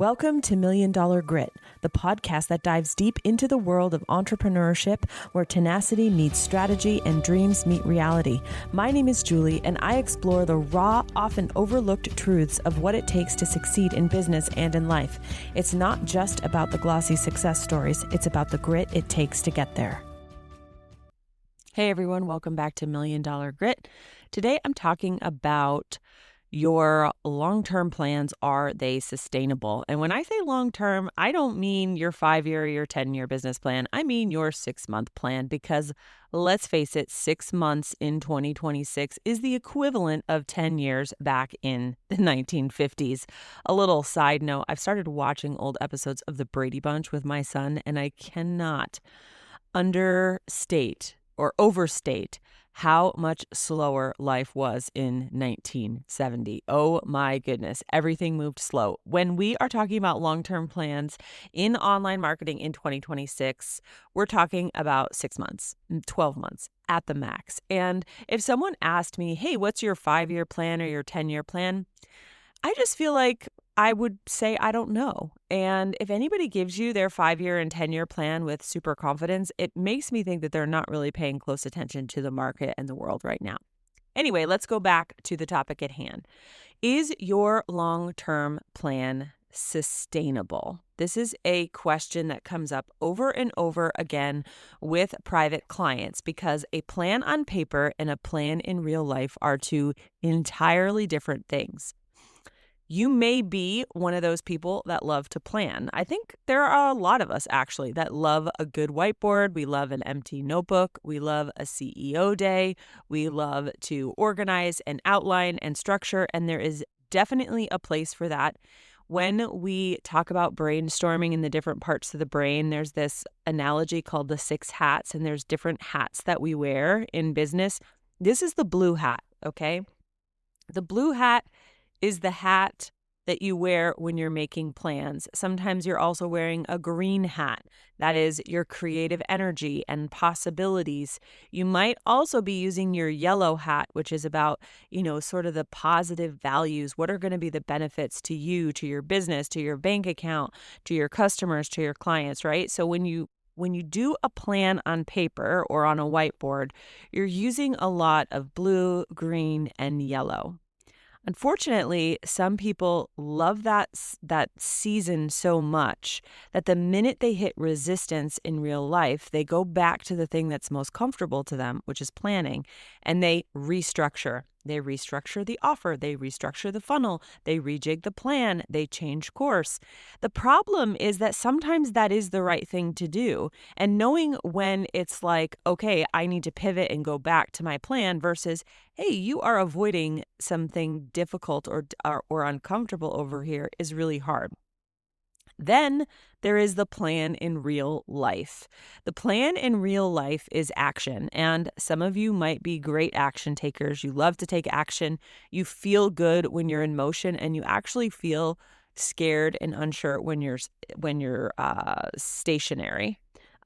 Welcome to Million Dollar Grit, the podcast that dives deep into the world of entrepreneurship where tenacity meets strategy and dreams meet reality. My name is Julie, and I explore the raw, often overlooked truths of what it takes to succeed in business and in life. It's not just about the glossy success stories, it's about the grit it takes to get there. Hey everyone, welcome back to Million Dollar Grit. Today I'm talking about your long-term plans. Are they sustainable? And when I say long-term, I don't mean your 5-year or your 10-year business plan. I mean your 6-month plan, because let's face it, 6 months in 2026 is the equivalent of 10 years back in the 1950s. A little side note, I've started watching old episodes of The Brady Bunch with my son, and I cannot understate or overstate how much slower life was in 1970. Oh my goodness, everything moved slow. When we are talking about long-term plans in online marketing in 2026, we're talking about 6 months, 12 months at the max. And if someone asked me, hey, what's your 5-year plan or your 10-year plan? I just feel like I would say, I don't know. And if anybody gives you their 5-year and 10-year plan with super confidence, it makes me think that they're not really paying close attention to the market and the world right now. Anyway, let's go back to the topic at hand. Is your long-term plan sustainable? This is a question that comes up over and over again with private clients, because a plan on paper and a plan in real life are two entirely different things. You may be one of those people that love to plan. I think there are a lot of us actually that love a good whiteboard. We love an empty notebook. We love a CEO day. We love to organize and outline and structure. And there is definitely a place for that. When we talk about brainstorming in the different parts of the brain, there's this analogy called the 6 hats, and there's different hats that we wear in business. This is the blue hat, okay? The blue hat is the hat that you wear when you're making plans. Sometimes you're also wearing a green hat. That is your creative energy and possibilities. You might also be using your yellow hat, which is about, sort of the positive values. What are going to be the benefits to you, to your business, to your bank account, to your customers, to your clients, right? So when you do a plan on paper or on a whiteboard, you're using a lot of blue, green, and yellow. Unfortunately, some people love that season so much that the minute they hit resistance in real life, they go back to the thing that's most comfortable to them, which is planning, and they restructure. They restructure the offer, they restructure the funnel, they rejig the plan, they change course. The problem is that sometimes that is the right thing to do. And knowing when it's like, okay, I need to pivot and go back to my plan versus, hey, you are avoiding something difficult or uncomfortable over here is really hard. Then there is the plan in real life. The plan in real life is action, and some of you might be great action takers. You love to take action. You feel good when you're in motion, and you actually feel scared and unsure when you're stationary.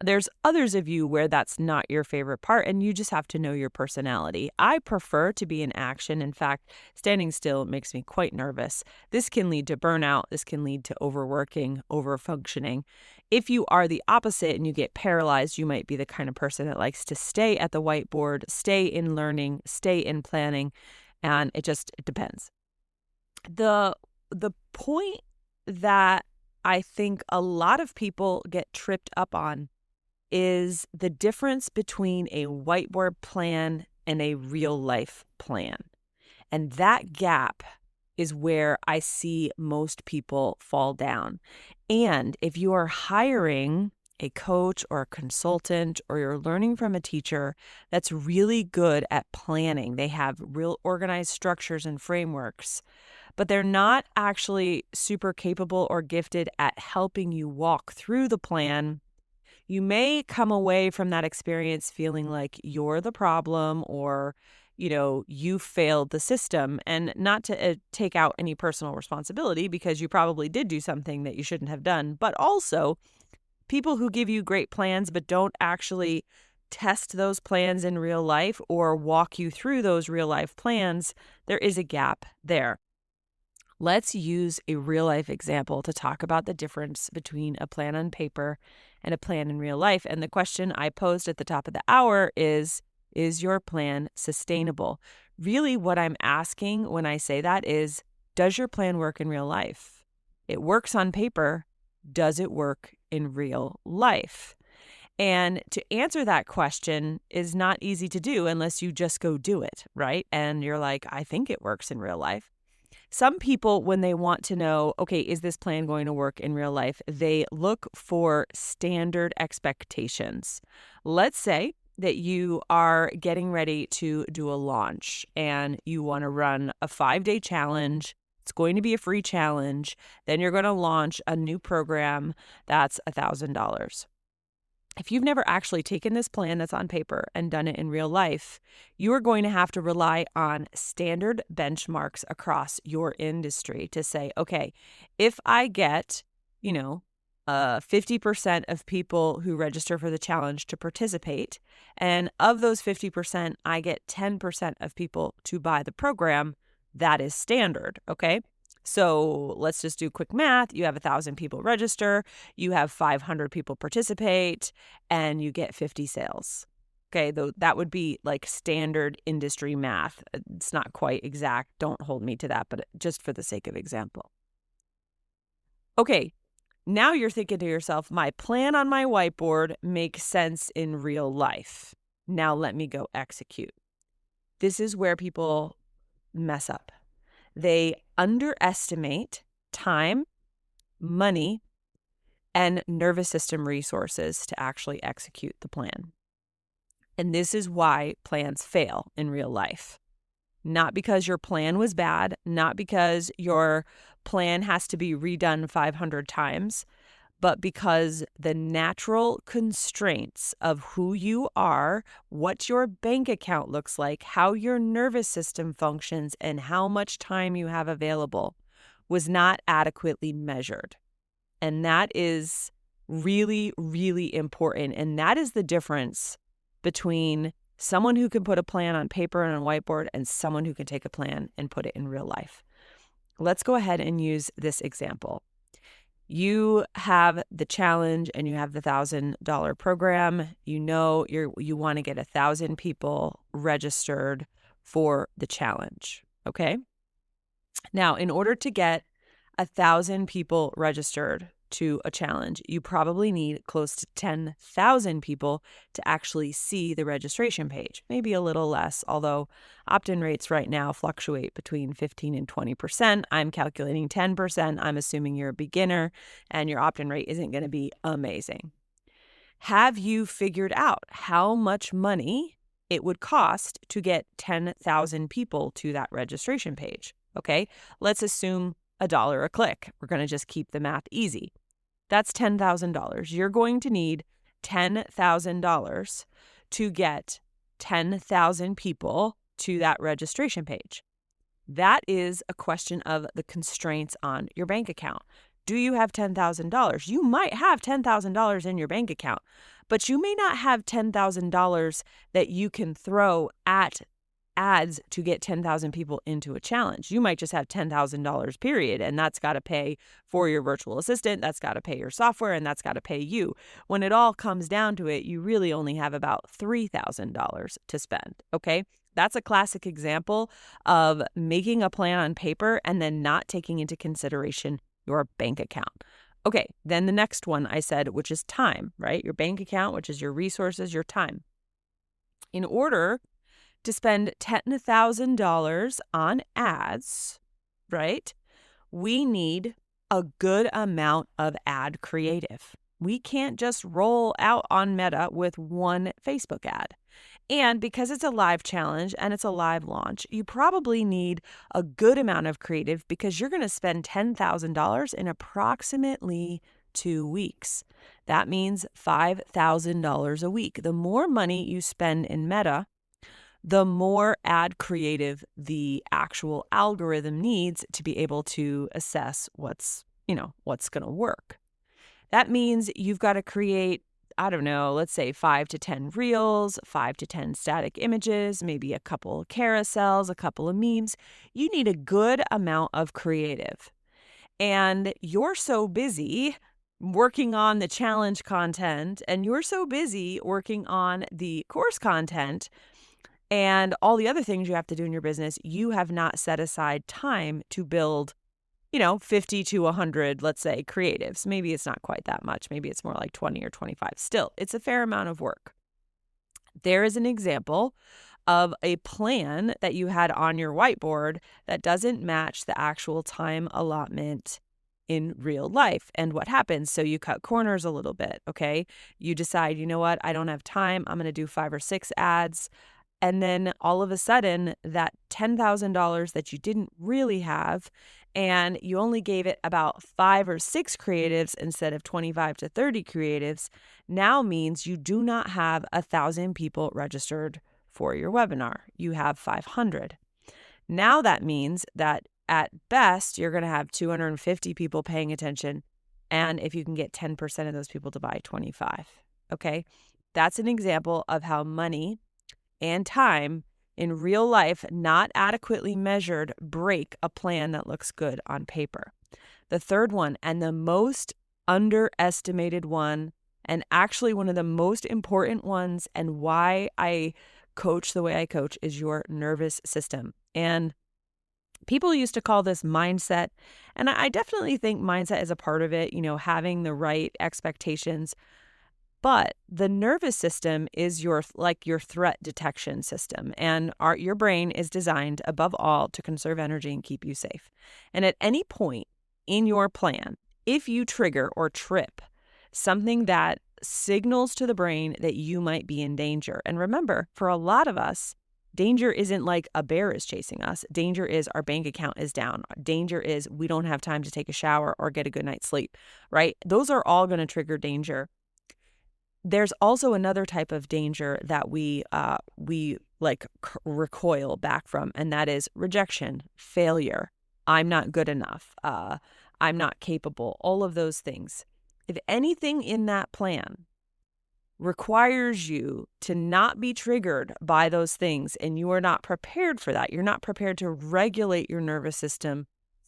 There's others of you where that's not your favorite part, and you just have to know your personality. I prefer to be in action. In fact, standing still makes me quite nervous. This can lead to burnout. This can lead to overworking, overfunctioning. If you are the opposite and you get paralyzed, you might be the kind of person that likes to stay at the whiteboard, stay in learning, stay in planning, and it depends. The point that I think a lot of people get tripped up on is the difference between a whiteboard plan and a real life plan. And that gap is where I see most people fall down. And if you are hiring a coach or a consultant, or you're learning from a teacher that's really good at planning, they have real organized structures and frameworks, but they're not actually super capable or gifted at helping you walk through the plan, you may come away from that experience feeling like you're the problem, or, you failed the system. And not to take out any personal responsibility, because you probably did do something that you shouldn't have done. But also, people who give you great plans but don't actually test those plans in real life or walk you through those real life plans, there is a gap there. Let's use a real life example to talk about the difference between a plan on paper and a plan in real life. And the question I posed at the top of the hour is your plan sustainable? Really, what I'm asking when I say that is, does your plan work in real life? It works on paper. Does it work in real life? And to answer that question is not easy to do unless you just go do it, right? And you're like, I think it works in real life. Some people, when they want to know, okay, is this plan going to work in real life? They look for standard expectations. Let's say that you are getting ready to do a launch and you want to run a 5-day challenge. It's going to be a free challenge. Then you're going to launch a new program that's $1,000. If you've never actually taken this plan that's on paper and done it in real life, you are going to have to rely on standard benchmarks across your industry to say, okay, if I get, 50% of people who register for the challenge to participate, and of those 50%, I get 10% of people to buy the program, that is standard, okay? So let's just do quick math. You have 1,000 people register, you have 500 people participate, and you get 50 sales. Okay, though that would be like standard industry math. It's not quite exact. Don't hold me to that, but just for the sake of example. Okay, now you're thinking to yourself, my plan on my whiteboard makes sense in real life. Now let me go execute. This is where people mess up. They underestimate time, money, and nervous system resources to actually execute the plan. And this is why plans fail in real life. Not because your plan was bad, not because your plan has to be redone 500 times, but because the natural constraints of who you are, what your bank account looks like, how your nervous system functions, and how much time you have available was not adequately measured. And that is really, really important. And that is the difference between someone who can put a plan on paper and on a whiteboard and someone who can take a plan and put it in real life. Let's go ahead and use this example. You have the challenge and you have the $1,000 program. You want to get 1,000 people registered for the challenge. Okay. Now, in order to get 1,000 people registered to a challenge, you probably need close to 10,000 people to actually see the registration page. Maybe a little less, although opt-in rates right now fluctuate between 15 and 20%. I'm calculating 10%. I'm assuming you're a beginner and your opt-in rate isn't going to be amazing. Have you figured out how much money it would cost to get 10,000 people to that registration page? Okay, let's assume $1 a click. We're going to just keep the math easy. That's $10,000. You're going to need $10,000 to get 10,000 people to that registration page. That is a question of the constraints on your bank account. Do you have $10,000? You might have $10,000 in your bank account, but you may not have $10,000 that you can throw at ads to get 10,000 people into a challenge. You might just have $10,000 period, and that's got to pay for your virtual assistant, that's got to pay your software, and that's got to pay you. When it all comes down to it, you really only have about $3,000 to spend, okay? That's a classic example of making a plan on paper and then not taking into consideration your bank account. Okay, then the next one I said, which is time, right? Your bank account, which is your resources, your time. In order to spend $10,000 on ads, right? We need a good amount of ad creative. We can't just roll out on Meta with one Facebook ad. And because it's a live challenge and it's a live launch, you probably need a good amount of creative because you're going to spend $10,000 in approximately 2 weeks. That means $5,000 a week. The more money you spend in Meta, the more ad creative the actual algorithm needs to be able to assess what's going to work. That means you've got to create I don't know, let's say 5 to 10 reels, 5 to 10 static images, maybe a couple of carousels, a couple of memes. You need a good amount of creative. And you're so busy working on the challenge content, and you're so busy working on the course content and all the other things you have to do in your business, you have not set aside time to build 50 to 100, let's say, creatives. Maybe it's not quite that much. Maybe it's more like 20 or 25. Still, it's a fair amount of work. There is an example of a plan that you had on your whiteboard that doesn't match the actual time allotment in real life. And what happens? So you cut corners a little bit, okay? You decide, you know what? I don't have time. I'm going to do 5 or 6 ads. And then all of a sudden, that $10,000 that you didn't really have, and you only gave it about 5 or 6 creatives instead of 25 to 30 creatives, now means you do not have 1,000 people registered for your webinar. You have 500. Now that means that at best, you're going to have 250 people paying attention. And if you can get 10% of those people to buy 25, okay? That's an example of how money and time in real life, not adequately measured, break a plan that looks good on paper. The third one, and the most underestimated one, and actually one of the most important ones, and why I coach the way I coach, is your nervous system. And people used to call this mindset, and I definitely think mindset is a part of it, having the right expectations. But the nervous system is your threat detection system, and your brain is designed above all to conserve energy and keep you safe. And at any point in your plan, if you trigger or trip something that signals to the brain that you might be in danger, and remember, for a lot of us, danger isn't like a bear is chasing us. Danger is our bank account is down. Danger is we don't have time to take a shower or get a good night's sleep, right? Those are all going to trigger danger. There's also another type of danger that we recoil back from, and that is rejection, failure. I'm not good enough. I'm not capable. All of those things. If anything in that plan requires you to not be triggered by those things, and you are not prepared for that, you're not prepared to regulate your nervous system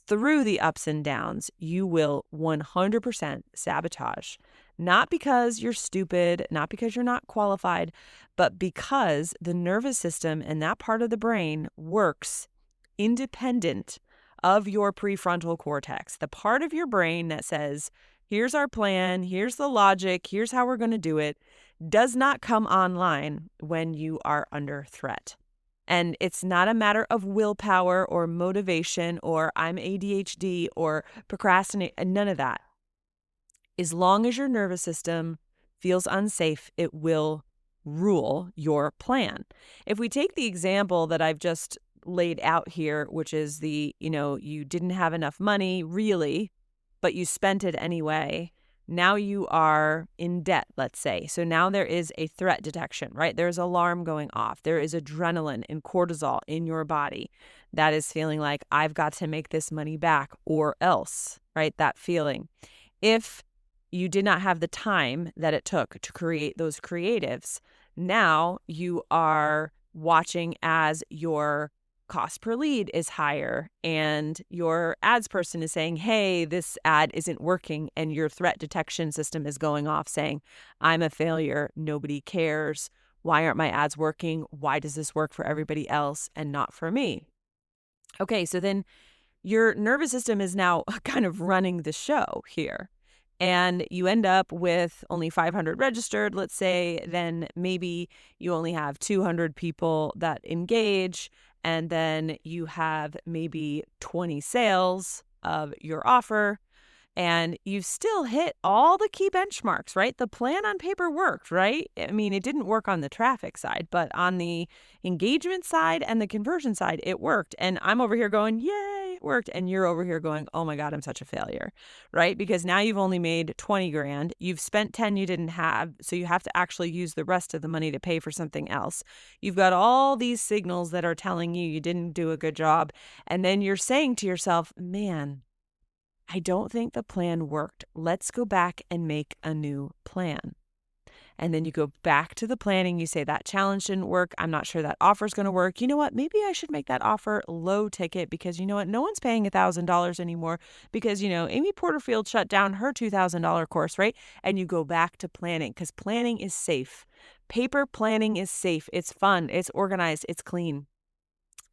through the ups and downs, you will 100% sabotage. Not because you're stupid, not because you're not qualified, but because the nervous system and that part of the brain works independent of your prefrontal cortex, the part of your brain that says, here's our plan, here's the logic, here's how we're going to do it, does not come online when you are under threat. And it's not a matter of willpower or motivation or I'm ADHD or procrastinate, none of that. As long as your nervous system feels unsafe, it will rule your plan. If we take the example that I've just laid out here, which is you didn't have enough money really, but you spent it anyway. Now you are in debt, let's say. So now there is a threat detection, right? There's alarm going off. There is adrenaline and cortisol in your body that is feeling like I've got to make this money back or else, right? That feeling. If you did not have the time that it took to create those creatives, now you are watching as your cost per lead is higher and your ads person is saying, hey, this ad isn't working, and your threat detection system is going off saying, I'm a failure, nobody cares, why aren't my ads working, why does this work for everybody else and not for me? Okay, so then your nervous system is now kind of running the show here. And you end up with only 500 registered, let's say, then maybe you only have 200 people that engage, and then you have maybe 20 sales of your offer, and you've still hit all the key benchmarks, right? The plan on paper worked, right? I mean, it didn't work on the traffic side, but on the engagement side and the conversion side, it worked. And I'm over here going, yay, it worked. And you're over here going, oh my God, I'm such a failure, right? Because now you've only made 20 grand. You've spent 10 you didn't have. So you have to actually use the rest of the money to pay for something else. You've got all these signals that are telling you didn't do a good job. And then you're saying to yourself, man, I don't think the plan worked. Let's go back and make a new plan. And then you go back to the planning. You say that challenge didn't work. I'm not sure that offer is going to work. You know what? Maybe I should make that offer low ticket because you know what? No one's paying $1,000 anymore because, Amy Porterfield shut down her $2,000 course, right? And you go back to planning because planning is safe. Paper planning is safe. It's fun. It's organized. It's clean.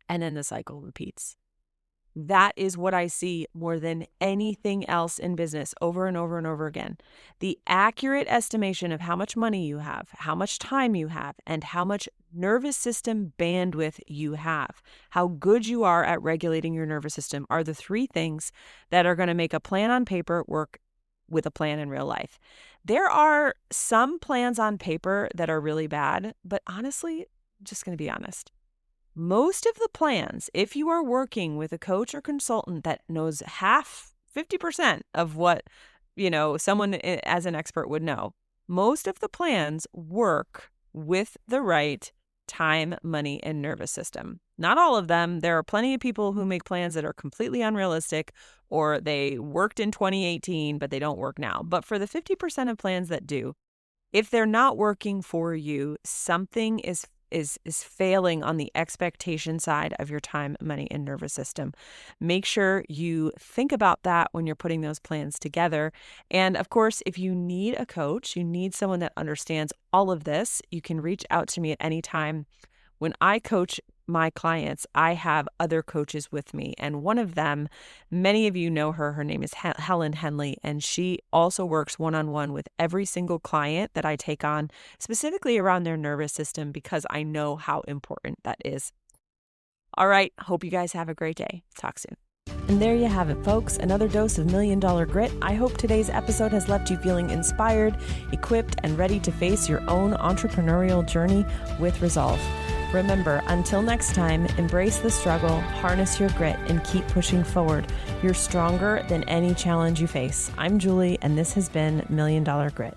And then the cycle repeats. That is what I see more than anything else in business over and over and over again. The accurate estimation of how much money you have, how much time you have, and how much nervous system bandwidth you have, how good you are at regulating your nervous system are the three things that are going to make a plan on paper work with a plan in real life. There are some plans on paper that are really bad, but honestly, I'm just going to be honest. Most of the plans, if you are working with a coach or consultant that knows 50% of what, someone as an expert would know, most of the plans work with the right time, money, and nervous system. Not all of them. There are plenty of people who make plans that are completely unrealistic or they worked in 2018, but they don't work now. But for the 50% of plans that do, if they're not working for you, something is failing on the expectation side of your time, money, and nervous system. Make sure you think about that when you're putting those plans together. And of course, if you need a coach, you need someone that understands all of this, you can reach out to me at any time. When I coach my clients, I have other coaches with me. And one of them, many of you know her. Her name is Helen Henley. And she also works one-on-one with every single client that I take on, specifically around their nervous system, because I know how important that is. All right. Hope you guys have a great day. Talk soon. And there you have it, folks. Another dose of $1 Million Grit. I hope today's episode has left you feeling inspired, equipped, and ready to face your own entrepreneurial journey with resolve. Remember, until next time, embrace the struggle, harness your grit, and keep pushing forward. You're stronger than any challenge you face. I'm Julie, and this has been $1 Million Grit.